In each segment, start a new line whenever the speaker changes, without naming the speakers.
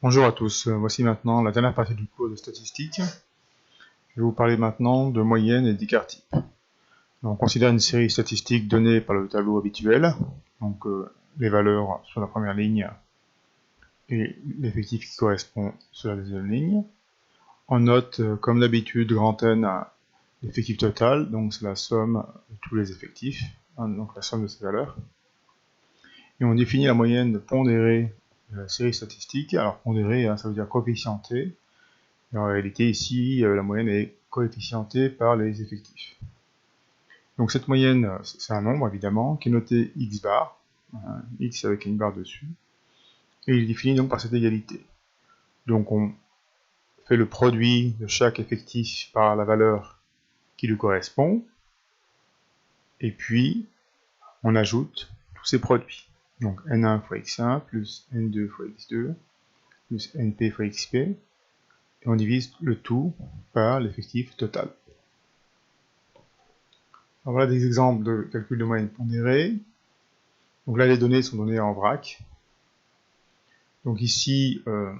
Bonjour à tous, voici maintenant la dernière partie du cours de statistique. Je vais vous parler maintenant de moyenne et d'écart type. On considère une série statistique donnée par le tableau habituel, donc les valeurs sur la première ligne et l'effectif qui correspond sur la deuxième ligne. On note, comme d'habitude, grand N, l'effectif total, donc c'est la somme de tous les effectifs, donc la somme de ces valeurs. Et on définit la moyenne pondérée de la série statistique. Alors pondérée, ça veut dire coefficientée. Et en réalité, ici, la moyenne est coefficientée par les effectifs. Donc cette moyenne, c'est un nombre, évidemment, qui est noté x bar, x avec une barre dessus, et il est défini donc par cette égalité. Donc on fait le produit de chaque effectif par la valeur qui lui correspond, et puis on ajoute tous ces produits. Donc n1 fois x1 plus n2 fois x2 plus np fois xp, et on divise le tout par l'effectif total. Alors voilà des exemples de calcul de moyenne pondérée. Donc là, les données sont données en vrac. Donc ici, on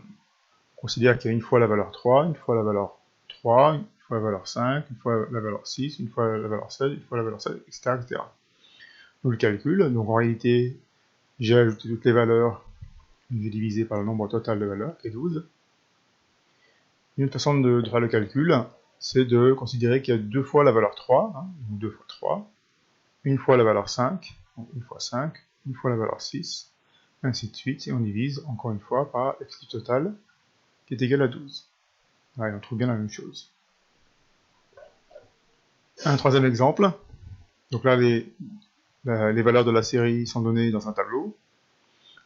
considère qu'il y a une fois la valeur 3, une fois la valeur 3, une fois la valeur 5, une fois la valeur 6, une fois la valeur 7, une fois la valeur 7, etc. etc. Donc le calcul, donc en réalité, j'ai ajouté toutes les valeurs, j'ai divisé par le nombre total de valeurs, qui est 12. Une autre façon de faire le calcul, c'est de considérer qu'il y a deux fois la valeur 3, donc 2 fois 3, une fois la valeur 5, donc une fois 5, une fois la valeur 6, ainsi de suite, et on divise encore une fois par l'effectif total qui est égal à 12. Ouais, on trouve bien la même chose. Un troisième exemple. Donc là, les valeurs de la série sont données dans un tableau.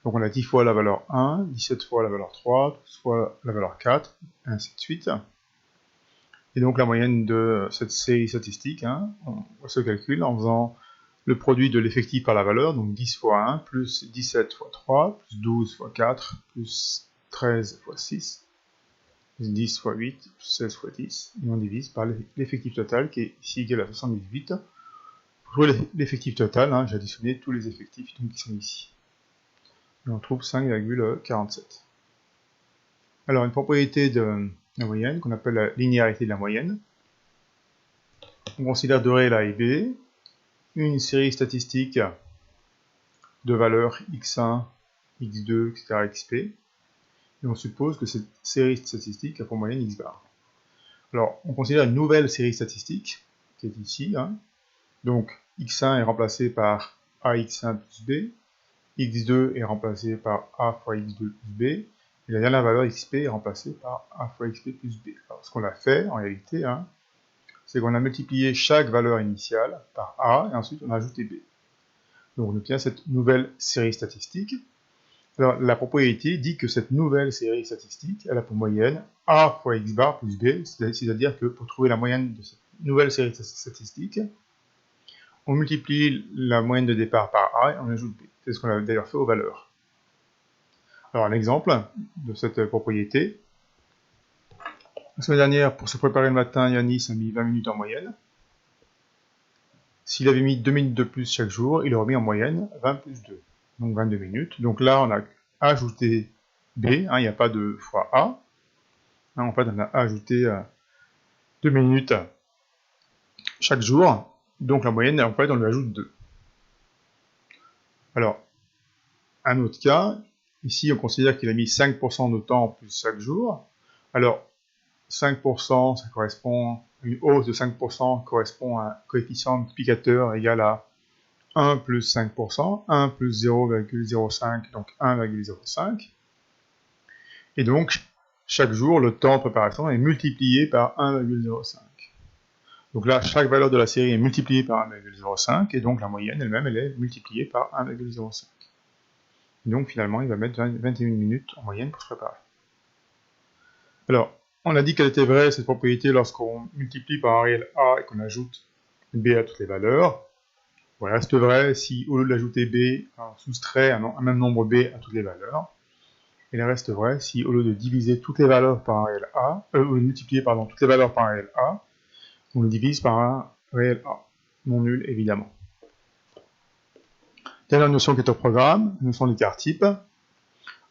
Donc on a 10 fois la valeur 1, 17 fois la valeur 3, 12 fois la valeur 4, et ainsi de suite. Et donc la moyenne de cette série statistique, on se calcule en faisant le produit de l'effectif par la valeur, donc 10 fois 1, plus 17 fois 3, plus 12 fois 4, plus 13 fois 6, plus 10 fois 8, plus 16 fois 10, et on divise par l'effectif total, qui est ici égal à 78. Pour trouver l'effectif total, j'ai additionné tous les effectifs qui sont ici. Et on trouve 5,47. Alors une propriété de la moyenne, qu'on appelle la linéarité de la moyenne. On considère deux réels A et B, une série statistique de valeurs x1, x2, etc., xp, et on suppose que cette série statistique a pour moyenne x bar. Alors, on considère une nouvelle série statistique, qui est ici, donc x1 est remplacé par ax1 plus b, x2 est remplacé par a fois x2 plus b, et la dernière valeur xp est remplacée par a fois xp plus b. Alors, ce qu'on a fait, en réalité, c'est qu'on a multiplié chaque valeur initiale par a, et ensuite on a ajouté b. Donc on obtient cette nouvelle série statistique. Alors la propriété dit que cette nouvelle série statistique, elle a pour moyenne a fois x bar plus b, c'est-à-dire que pour trouver la moyenne de cette nouvelle série statistique, on multiplie la moyenne de départ par a et on ajoute b. C'est ce qu'on a d'ailleurs fait aux valeurs. Alors un exemple de cette propriété. La semaine dernière, pour se préparer le matin, Yanis a mis 20 minutes en moyenne. S'il avait mis 2 minutes de plus chaque jour, il aurait mis en moyenne 20 plus 2, donc 22 minutes. Donc là, on a ajouté B, il n'y a pas de fois A. En fait, on a ajouté 2 minutes chaque jour. Donc la moyenne, en fait, on lui ajoute 2. Alors, un autre cas, ici, on considère qu'il a mis 5% de temps en plus chaque jour. Alors, 5%, ça correspond, une hausse de 5% correspond à un coefficient multiplicateur égal à 1 plus 5%, 1 plus 0,05, donc 1,05. Et donc, chaque jour, le temps de préparation est multiplié par 1,05. Donc là, chaque valeur de la série est multipliée par 1,05, et donc la moyenne elle-même, elle est multipliée par 1,05. Donc finalement, il va mettre 21 minutes en moyenne pour se préparer. Alors, on a dit qu'elle était vraie, cette propriété, lorsqu'on multiplie par un réel A et qu'on ajoute B à toutes les valeurs. Elle reste vraie si, au lieu d'ajouter B, on soustrait un même nombre B à toutes les valeurs. Et elle reste vraie si, au lieu de diviser toutes les valeurs par un réel A, ou de multiplier toutes les valeurs par un réel A, on le divise par un réel A, non nul évidemment. Dernière notion qui est au programme, notion d'écart type.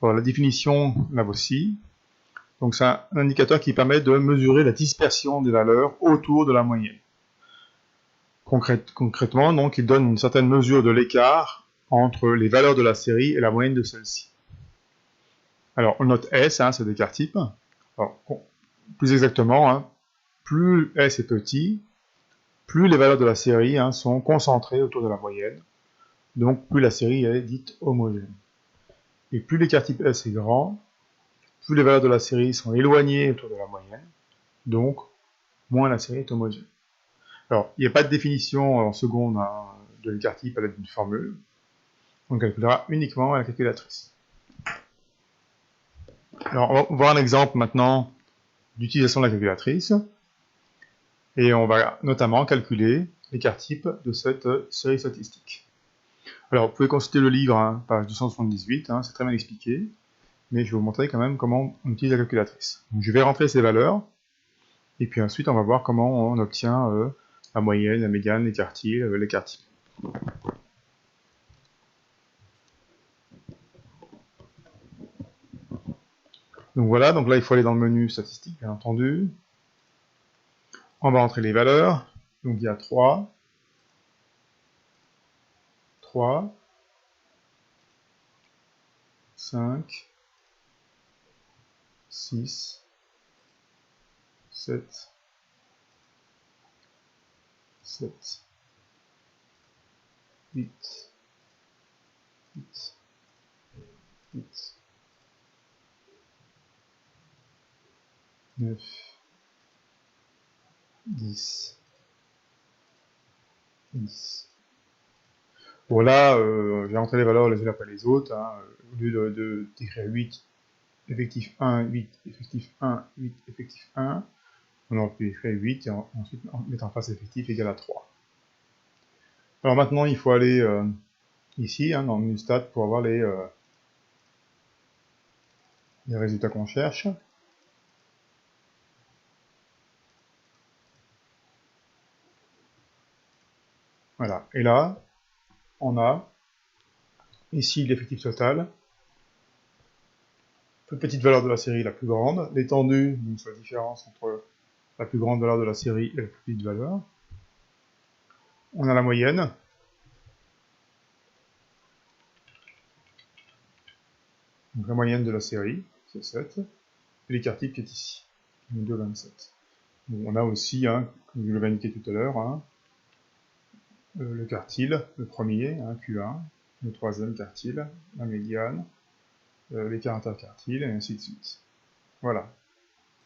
Alors, la définition, la voici. Donc, c'est un indicateur qui permet de mesurer la dispersion des valeurs autour de la moyenne. Concrètement, donc, il donne une certaine mesure de l'écart entre les valeurs de la série et la moyenne de celle-ci. Alors, on note S, c'est d'écart type. Alors, plus exactement, plus S est petit, plus les valeurs de la série sont concentrées autour de la moyenne, donc plus la série est dite homogène. Et plus l'écart type S est grand, plus les valeurs de la série sont éloignées autour de la moyenne, donc moins la série est homogène. Alors, il n'y a pas de définition en seconde de l'écart type à l'aide d'une formule, on calculera uniquement à la calculatrice. Alors, on va voir un exemple maintenant d'utilisation de la calculatrice, et on va notamment calculer l'écart type de cette série statistique. Alors, vous pouvez consulter le livre, page 278, c'est très bien expliqué, mais je vais vous montrer quand même comment on utilise la calculatrice. Donc, je vais rentrer ces valeurs, et puis ensuite on va voir comment on obtient la moyenne, la médiane, les quartiles, l'écart type. Donc voilà, donc là il faut aller dans le menu statistique, bien entendu. On va rentrer les valeurs, donc il y a 3, 5, 6, 7, 8, 9, 10. Bon là, j'ai rentré les valeurs les unes après les autres, au lieu d'écrire 8, effectif 1, 8, effectif 1, 8, effectif 1, on aurait pu écrire 8 et ensuite mettre en face effectif égal à 3. Alors maintenant, il faut aller ici, dans le menu stat, pour avoir les résultats qu'on cherche. Voilà, et là, on a ici l'effectif total, toute petite valeur de la série la plus grande, l'étendue, donc c'est la différence entre la plus grande valeur de la série et la plus petite valeur. On a la moyenne, donc la moyenne de la série, c'est 7, et l'écart type qui est ici, 2,27. Donc on a aussi, comme je l'avais indiqué tout à l'heure, le quartile, le premier, Q1, le troisième quartile, la médiane, l'écart interquartile, et ainsi de suite. Voilà.